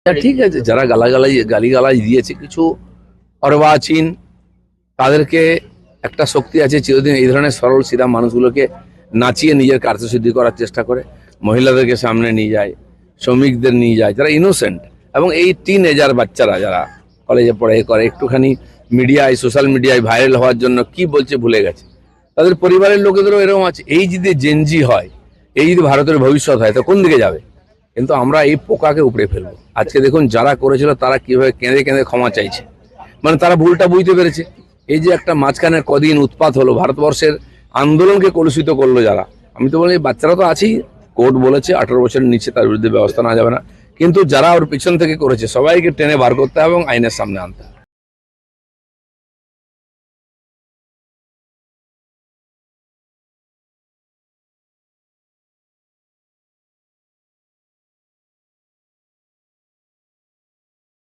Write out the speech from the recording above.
ঠিক আছে, যারা গালিগালাজ দিয়েছে কিছু অর্বাচীন, তাদেরকে একটা শক্তি আছে চিরদিন এই ধরনের সরল সিধা মানুষগুলোকে নাচিয়ে নিজের কার্যসিদ্ধি করার চেষ্টা করে, মহিলাদেরকে সামনে নিয়ে যায়, শ্রমিকদের নিয়ে যায় যারা ইনোসেন্ট, এবং এই টিনেজার বাচ্চারা যারা কলেজে পড়ে করে একটুখানি মিডিয়ায় সোশ্যাল মিডিয়ায় ভাইরাল হওয়ার জন্য কি বলছে ভুলে গেছে। তাদের পরিবারের লোকেদেরও এরকম আছে। এই যদি জেনজি হয়, এই যদি ভারতের ভবিষ্যৎ হয়, তো কোন দিকে যাবে? কিন্তু আমরা এই পোকাকে উপড়ে ফেলবো। আজকে দেখুন যারা করেছিল তারা কিভাবে কেঁদে কেঁদে ক্ষমা চাইছে, মানে তারা ভুলটা বুঝতে পেরেছে। এই যে একটা মাঝখানে কদিন উৎপাত হলো, ভারতবর্ষের আন্দোলনকে কলুষিত করলো যারা, আমি তো বলি বাচ্চারা তো আছেই, কোর্ট বলেছে 18 বছরের নিচে তার বিরুদ্ধে ব্যবস্থা নেওয়া যাবে না, কিন্তু যারা ওর পিছন থেকে করেছে সবাইকে টেনে বার করতে হবে এবং আইনের সামনে আনতে হবে।